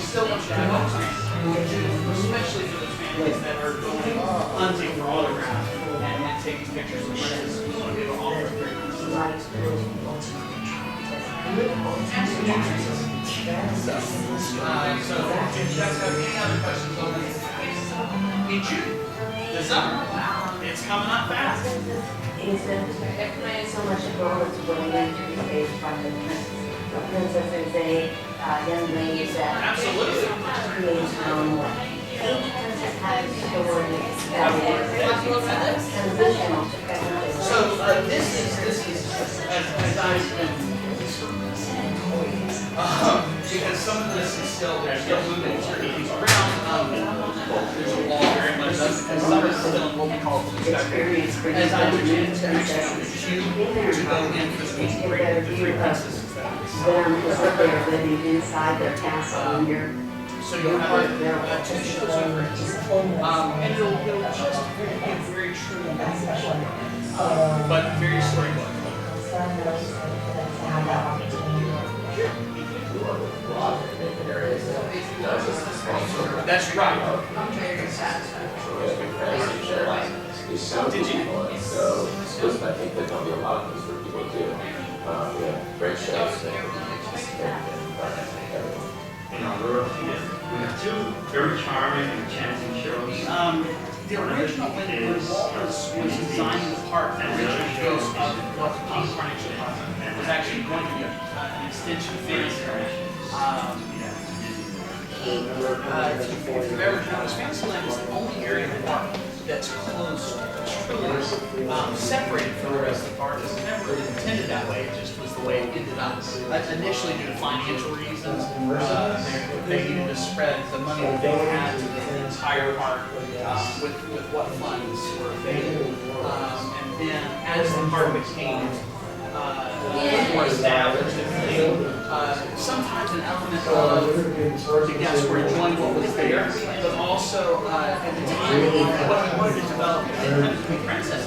still want you to have especially for those families that are going hunting for autographs and taking pictures of friends. We want to be able to offer a very personalized experience. So, if you guys have any other questions on this, in June, the summer, it's coming up fast. There's so much growth going into the stage by the princess is a young lady that Absolutely. creates her own way. Each princess has a story that is transitional to presentation. So this is as I've been because some of this is still they're still moving things around. There's a wall very much because some is still in what we call Blue Sky Cellar. As I understand, it's actually a queue to go in for the meet and greet with the three princesses. Them is that they're living inside their castle under. So you'll have two shows over it. And it'll just be very true, but very storybook. That's right. Did you? So I think there's going to be a lot of things for people to do. Great shows. We have two very charming and enchanting shows. The original, when Walt was designing the park, the original shows of what the King Carnation was actually going to be an extension phase. If you've ever noticed, Fantasyland is the only area of the park that's closed, truly separated from the rest of the park. It was never intended that way, it just was the way it ended up. Initially due to financial reasons, they needed to spread the money that they had to the entire park with what funds were available. And then as the park became more established, sometimes an element of the guests were enjoying what was there, but also at the time what we wanted to develop was the princess.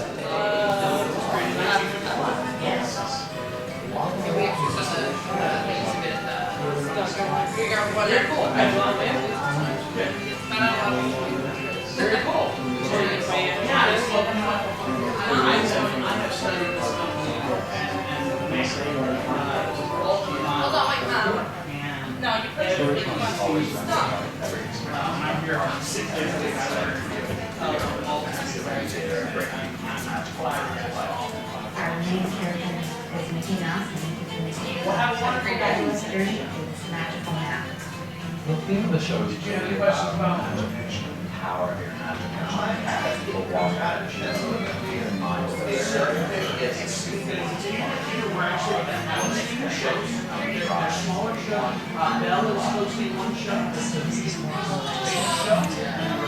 Very cool. Very cool. Yeah, I have studied this company Hold on, like that. No, you put your feet on. Stop. I'm here on 6 days a week. Our main character is Mickey Mouse, and We'll have a wonderful day. this magical map. The theme of the show is Do you have any questions about that? power of your imagination. People walk out and just look at their minds. We're actually having two shows. They're smaller shows. Belle is hosting one show. This is a big show. And we're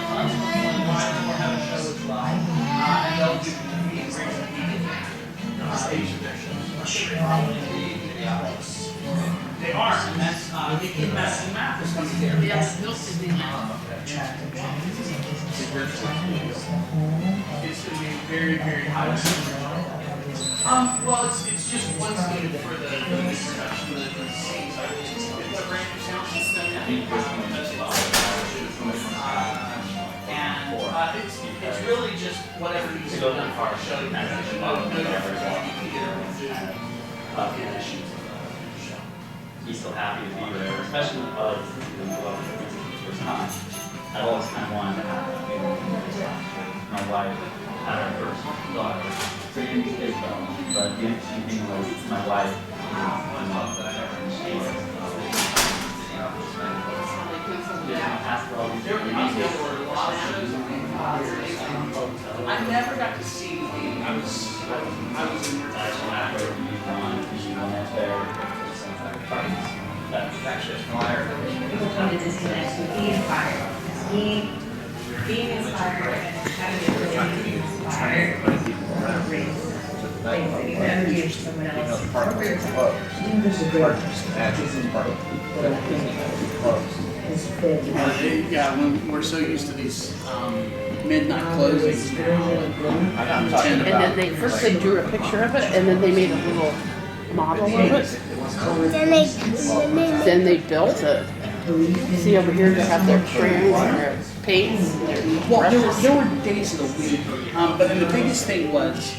having a show as well. And they'll do meet and greets and stage editions. They are, and that's Mickey Mouse and Map is coming there. Yes, they'll see me now. It's going to be very, very high. Well, it's just one scene for the production, the scenes. It's a brand new sound system as well. And it's really just whatever needs to be done for our show. No different than you can get the additions of the show. He's still happy to be there, especially because he was loved the first time. I've always kind of wanted to have that. My wife had her first daughter, pretty big though, but the interesting thing was my wife loved that and she was, after all these years, There were a lot of shows. I never got to see the. I was in your that's what happened. You want there. That's actually a flyer. People come to Disneyland to be inspired. Being inspired and having the ability to be inspired is things that you never give someone else. Yeah, we're so used to these midnight closings now. And then they first they drew a picture of it, and then they made a little model of it. Then they Then they built it. See over here, they have their crayons and their paints and their Well, brushes. there were days of the week, but the biggest thing was,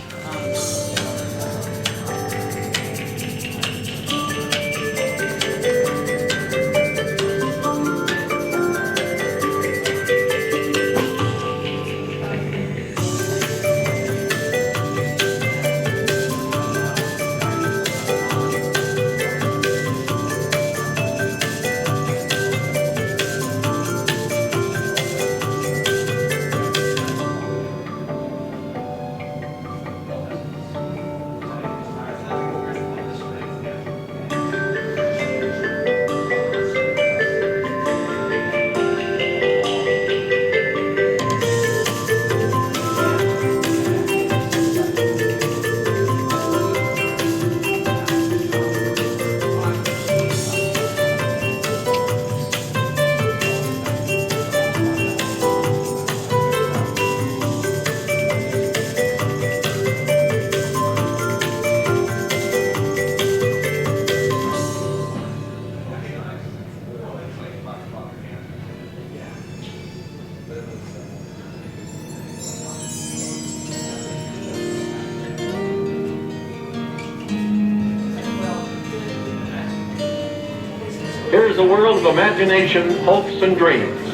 Here's a world of imagination, hopes, and dreams.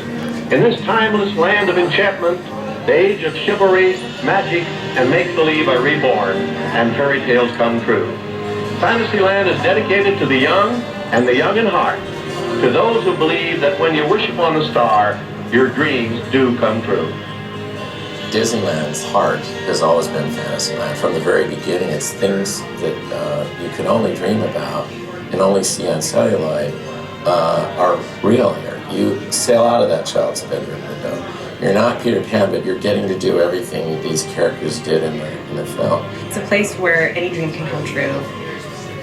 In this timeless land of enchantment, the age of chivalry, magic, and make-believe are reborn, and fairy tales come true. Fantasyland is dedicated to the young and the young in heart, to those who believe that when you wish upon a star, your dreams do come true. Disneyland's heart has always been Fantasyland. From the very beginning, it's things that you could only dream about and only see on celluloid are real here. You sail out of that child's bedroom window. You're not Peter Pan, but you're getting to do everything these characters did in the film. It's a place where any dream can come true,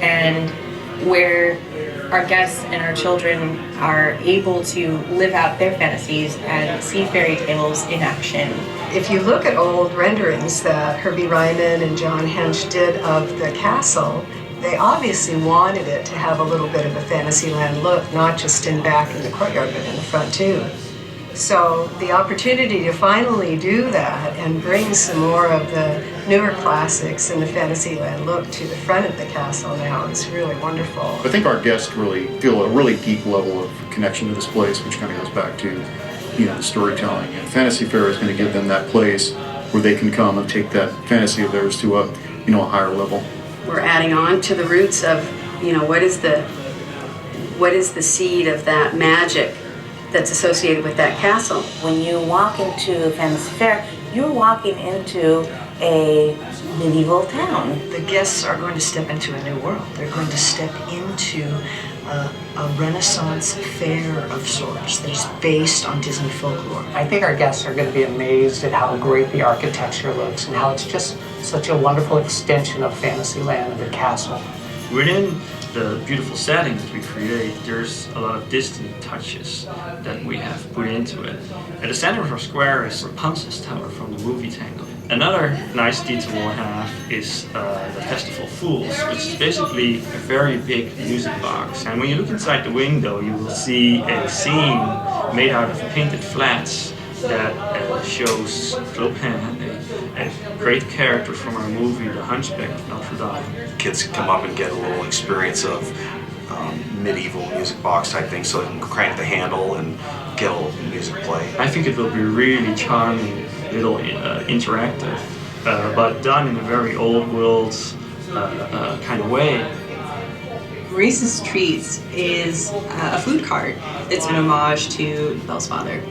and where our guests and our children are able to live out their fantasies and see fairy tales in action. If you look at old renderings that Herbie Ryman and John Hench did of the castle, they obviously wanted it to have a little bit of a Fantasyland look, not just in back in the courtyard, but in the front too. So the opportunity to finally do that and bring some more of the newer classics and the Fantasyland look to the front of the castle now is really wonderful. I think our guests really feel a really deep level of connection to this place, which kind of goes back to, the storytelling. And Fantasy Fair is going to give them that place where they can come and take that fantasy of theirs to a higher level. We're adding on to the roots of, what is the seed of that magic that's associated with that castle. When you walk into Fantasy Fair, you're walking into a medieval town. The guests are going to step into a new world. They're going to step into a Renaissance fair of sorts that's based on Disney folklore. I think our guests are going to be amazed at how great the architecture looks and how it's just such a wonderful extension of Fantasyland and the castle. Within the beautiful setting that we create, there's a lot of Disney touches that we have put into it. At the center of our square is Rapunzel's Tower from the movie Tangled. Another nice detail we have is the Festival Fools, which is basically a very big music box. And when you look inside the window, you will see a scene made out of painted flats that shows Clopin, a great character from our movie, The Hunchback of Notre Dame. Kids come up and get a little experience of medieval music box type thing, so they can crank the handle and get a little music play. I think it will be really charming, little interactive, but done in a very old world kind of way. Reese's Treats is a food cart that's an homage to Belle's father.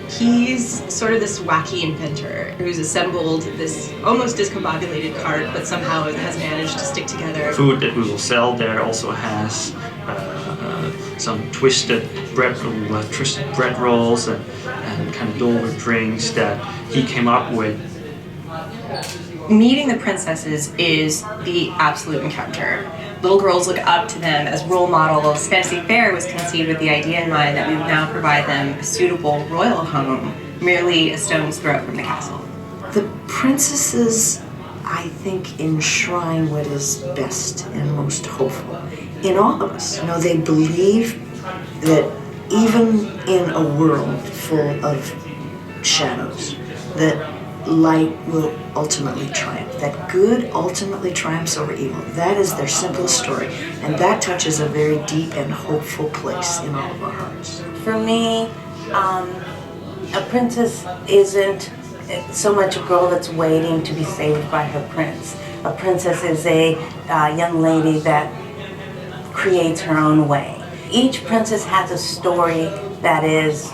He's sort of this wacky inventor who's assembled this almost discombobulated cart, but somehow it has managed to stick together. Food that we will sell there also has some twisted bread rolls and kind of Dole Whip drinks that he came up with. Meeting the princesses is the absolute encounter. Little girls look up to them as role models. Fantasy Fair was conceived with the idea in mind that we would now provide them a suitable royal home, merely a stone's throw from the castle. The princesses, I think, enshrine what is best and most hopeful in all of us. They believe that even in a world full of shadows, that light will ultimately triumph, that good ultimately triumphs over evil. That is their simplest story, and that touches a very deep and hopeful place in all of our hearts. For me, a princess isn't so much a girl that's waiting to be saved by her prince. A princess is a young lady that creates her own way. Each princess has a story that is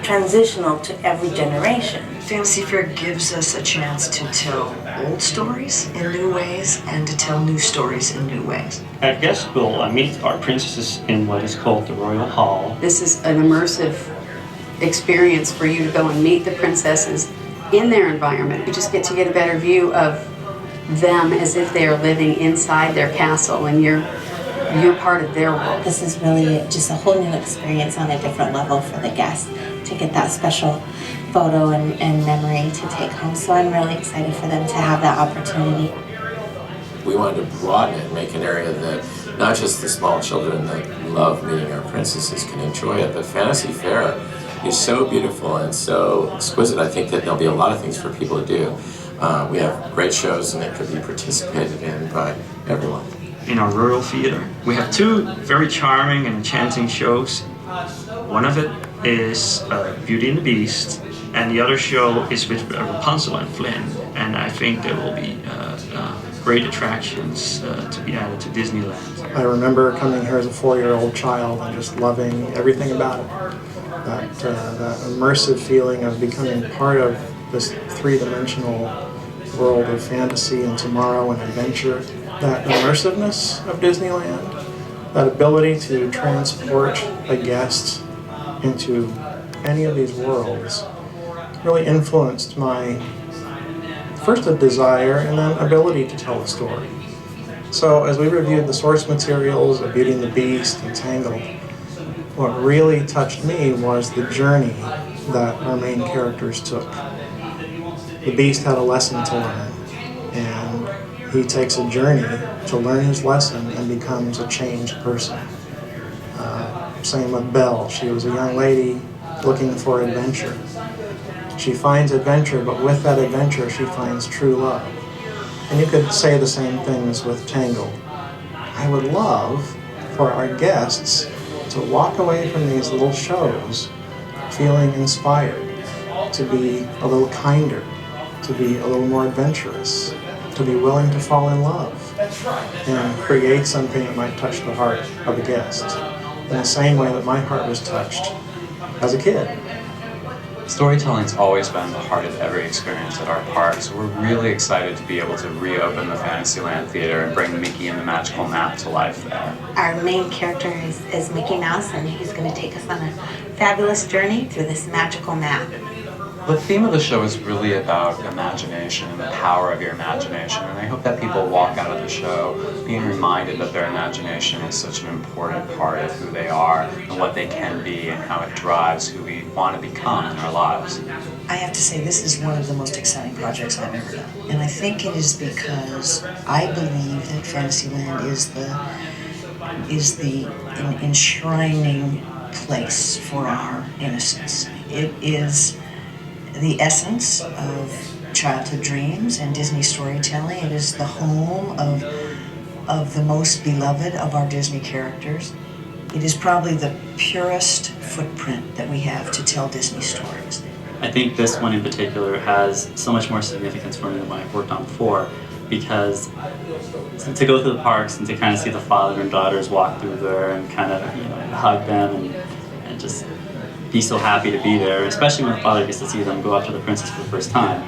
transitional to every generation. Fantasy Fair gives us a chance to tell old stories in new ways and to tell new stories in new ways. At guest school, I meet our princesses in what is called the Royal Hall. This is an immersive experience for you to go and meet the princesses in their environment. You just get to get a better view of them as if they are living inside their castle and you're part of their world. This is really just a whole new experience on a different level for the guests to get that special photo and memory to take home. So I'm really excited for them to have that opportunity. We wanted to broaden it and make an area that not just the small children that love meeting our princesses can enjoy it, but Fantasy Fair is so beautiful and so exquisite. I think that there'll be a lot of things for people to do. We have great shows and it could be participated in by everyone. In our rural theater, we have two very charming and enchanting shows. One of it is Beauty and the Beast, and the other show is with Rapunzel and Flynn. And I think there will be great attractions to be added to Disneyland. I remember coming here as a 4-year-old child and just loving everything about it. That immersive feeling of becoming part of this three-dimensional world of fantasy and tomorrow and adventure. That immersiveness of Disneyland, that ability to transport a guest into any of these worlds really influenced my first a desire and then ability to tell a story. So as we reviewed the source materials of Beauty and the Beast and Tangled, what really touched me was the journey that our main characters took. The Beast had a lesson to learn, and he takes a journey to learn his lesson and becomes a changed person. Same with Belle. She was a young lady looking for adventure. She finds adventure, but with that adventure she finds true love. And you could say the same things with Tangled. I would love for our guests to walk away from these little shows feeling inspired, to be a little kinder, to be a little more adventurous, to be willing to fall in love and create something that might touch the heart of a guest in the same way that my heart was touched as a kid. Storytelling's always been the heart of every experience at our park, so we're really excited to be able to reopen the Fantasyland Theatre and bring Mickey and the Magical Map to life there. Our main character is Mickey Mouse, and he's going to take us on a fabulous journey through this magical map. The theme of the show is really about imagination and the power of your imagination, and I hope that people walk out of the show being reminded that their imagination is such an important part of who they are and what they can be and how it drives who we want to become in our lives. I have to say this is one of the most exciting projects I've ever done. And I think it is because I believe that Fantasyland is the enshrining place for our innocence. It is the essence of childhood dreams and Disney storytelling. It is the home of the most beloved of our Disney characters. It is probably the purest footprint that we have to tell Disney stories. I think this one in particular has so much more significance for me than what I've worked on before, because to go through the parks and to kind of see the father and daughters walk through there and kind of hug them and just be so happy to be there, especially when the father gets to see them go up to the princess for the first time.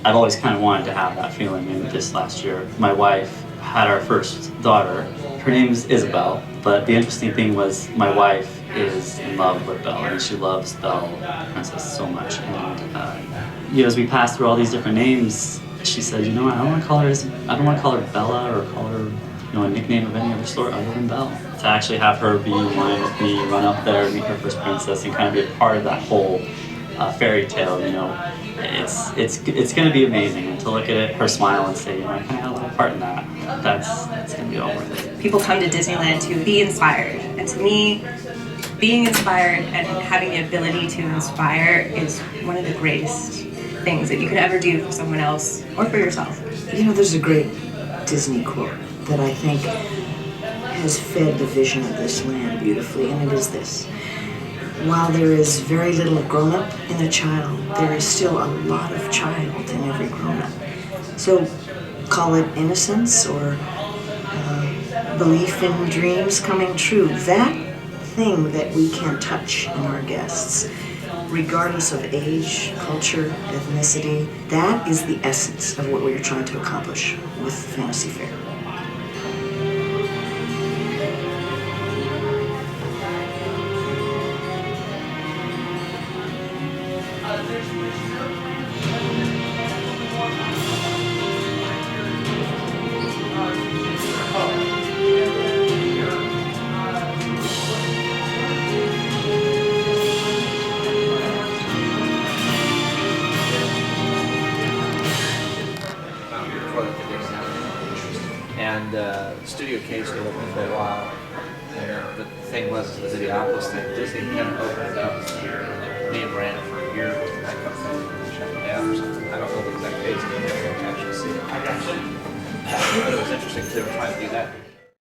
I've always kind of wanted to have that feeling, and this last year my wife had our first daughter. Her name is Isabel, but the interesting thing was my wife is in love with Belle, and she loves Belle, the princess, so much. And as we passed through all these different names, she said, I don't want to call her Bella or call her a nickname of any other sort other than Belle. To actually have her be in line with me, run up there and meet her first princess, and kind of be a part of that whole fairy tale, it's going to be amazing. And to look at it, her smile and say, I kind of had a little part in that. That's going to be all worth it. People come to Disneyland to be inspired, and to me, being inspired and having the ability to inspire is one of the greatest things that you could ever do for someone else or for yourself. You know, there's a great Disney quote that I think has fed the vision of this land beautifully, and it is this: while there is very little grown-up in a child, there is still a lot of child in every grown-up. So call it innocence or belief in dreams coming true. That thing that we can touch in our guests, regardless of age, culture, ethnicity, that is the essence of what we are trying to accomplish with Fantasy Faire. And Studio K stayed open for a while. And the thing was, the Videopolis thing, Disney kind of opened it up and me and Brandon for a year and that kind of thing, shut it down or something. I don't know the exact dates, but I didn't actually see it. But it was interesting because they were trying to do that.